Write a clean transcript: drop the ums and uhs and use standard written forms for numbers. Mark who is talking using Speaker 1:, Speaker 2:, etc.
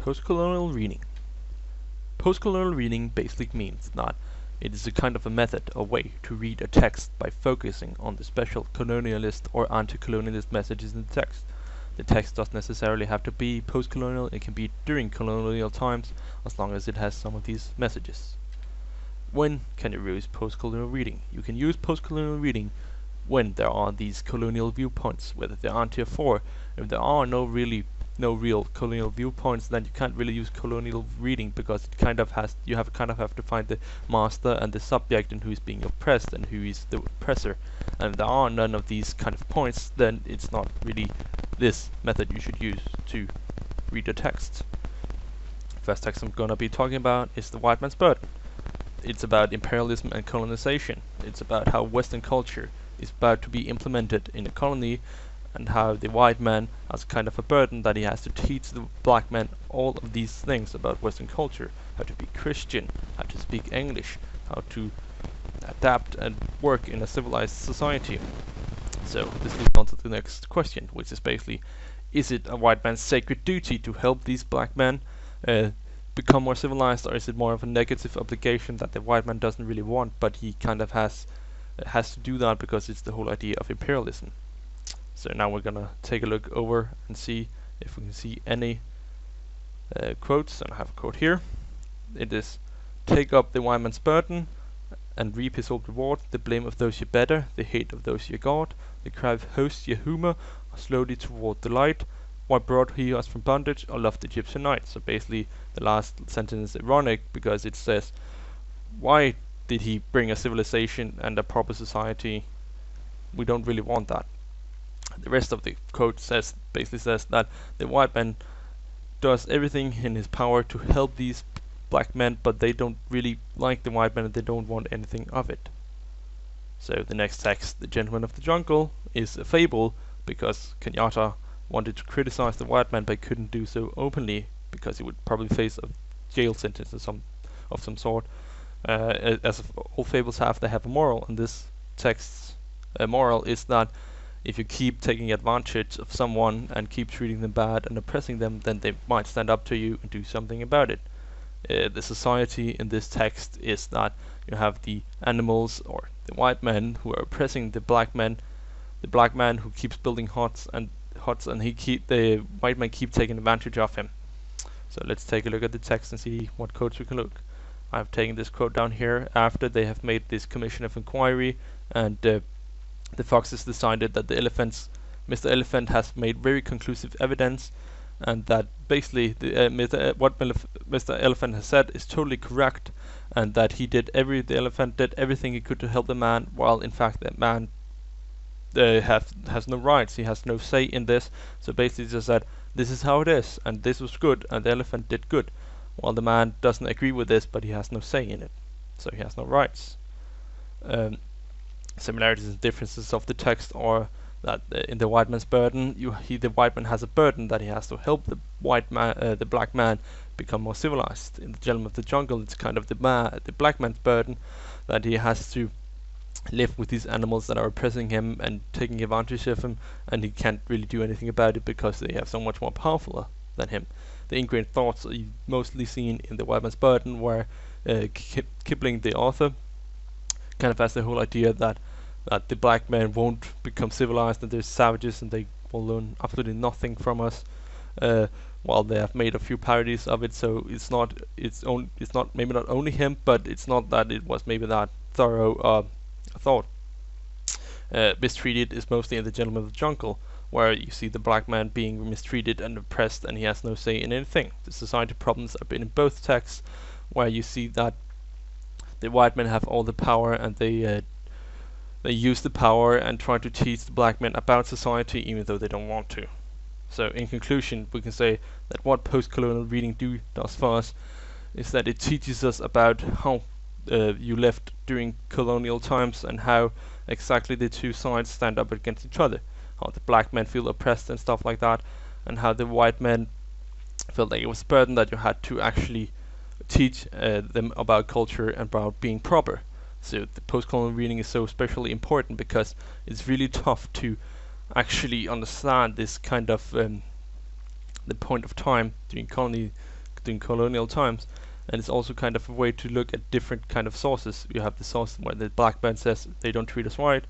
Speaker 1: Postcolonial reading. Postcolonial reading basically means that it is a kind of a method or way to read a text by focusing on the special colonialist or anti-colonialist messages in the text. The text doesn't necessarily have to be post-colonial, it can be during colonial times as long as it has some of these messages. When can you use post-colonial reading? You can use post-colonial reading when there are these colonial viewpoints, whether they're anti or for. If there are no real colonial viewpoints, then you can't really use colonial reading, because it kind of have to find the master and the subject and who is being oppressed and who is the oppressor. And if there are none of these kind of points, then it's not really this method you should use to read a text. First text I'm gonna be talking about is The White Man's Burden. It's about imperialism and colonization. It's about how Western culture is about to be implemented in a colony, and how the white man has kind of a burden that he has to teach the black man all of these things about Western culture: how to be Christian, how to speak English, how to adapt and work in a civilized society. So this leads on to the next question, which is basically, is it a white man's sacred duty to help these black men become more civilized, or is it more of a negative obligation that the white man doesn't really want, but he kind of has to do that because it's the whole idea of imperialism? So now we're gonna take a look over and see if we can see any quotes, and I have a quote here. It is, "Take up the white man's burden and reap his old reward, the blame of those you better, the hate of those you guard, the cry of hosts you humor, slowly toward the light. Why brought he us from bondage, or loved the Egyptian night?" So basically the last sentence is ironic, because it says, why did he bring a civilization and a proper society? We don't really want that. The rest of the quote basically says that the white man does everything in his power to help these black men, but they don't really like the white man and they don't want anything of it. So the next text, "The Gentleman of the Jungle," is a fable, because Kenyatta wanted to criticize the white man but couldn't do so openly, because he would probably face a jail sentence of some sort. As all fables have, they have a moral, and this text's moral is that if you keep taking advantage of someone and keep treating them bad and oppressing them, then they might stand up to you and do something about it. The society in this text is that you have the animals, or the white men, who are oppressing the black man who keeps building huts, and the white men keep taking advantage of him. So let's take a look at the text and see what quotes we can look. I've taken this quote down here after they have made this commission of inquiry, and the foxes decided that Mr. Elephant has made very conclusive evidence, and that basically what Mr. Elephant has said is totally correct, and that the elephant did everything he could to help the man, while in fact that man has no rights, he has no say in this. So basically just said, this is how it is, and this was good, and the elephant did good, while the man doesn't agree with this, but he has no say in it, so he has no rights. Similarities and differences of the text are that in The White Man's Burden, the white man has a burden that he has to help the black man become more civilized. In The Gentleman of the Jungle, it's kind of the black man's burden, that he has to live with these animals that are oppressing him and taking advantage of him, and he can't really do anything about it because they have so much more powerful than him. The ingrained thoughts are mostly seen in The White Man's Burden, where Kipling, the author, kind of has the whole idea that the black men won't become civilized, and they're savages and they will learn absolutely nothing from us, while they have made a few parodies of it. So it's not maybe not only him, but it's not that it was maybe that thorough thought. Mistreated is mostly in The Gentleman of the Jungle, where you see the black man being mistreated and oppressed, and he has no say in anything. The society problems have been in both texts, where you see that the white men have all the power, and they use the power and try to teach the black men about society, even though they don't want to. So in conclusion, we can say that what post-colonial reading does for us is that it teaches us about how you lived during colonial times, and how exactly the two sides stand up against each other, how the black men feel oppressed and stuff like that, and how the white men felt like it was a burden that you had to actually teach them about culture and about being proper. So the post-colonial reading is so especially important, because it's really tough to actually understand this kind of the point of time during colonial times, and it's also kind of a way to look at different kind of sources. You have the source where the black man says they don't treat us right,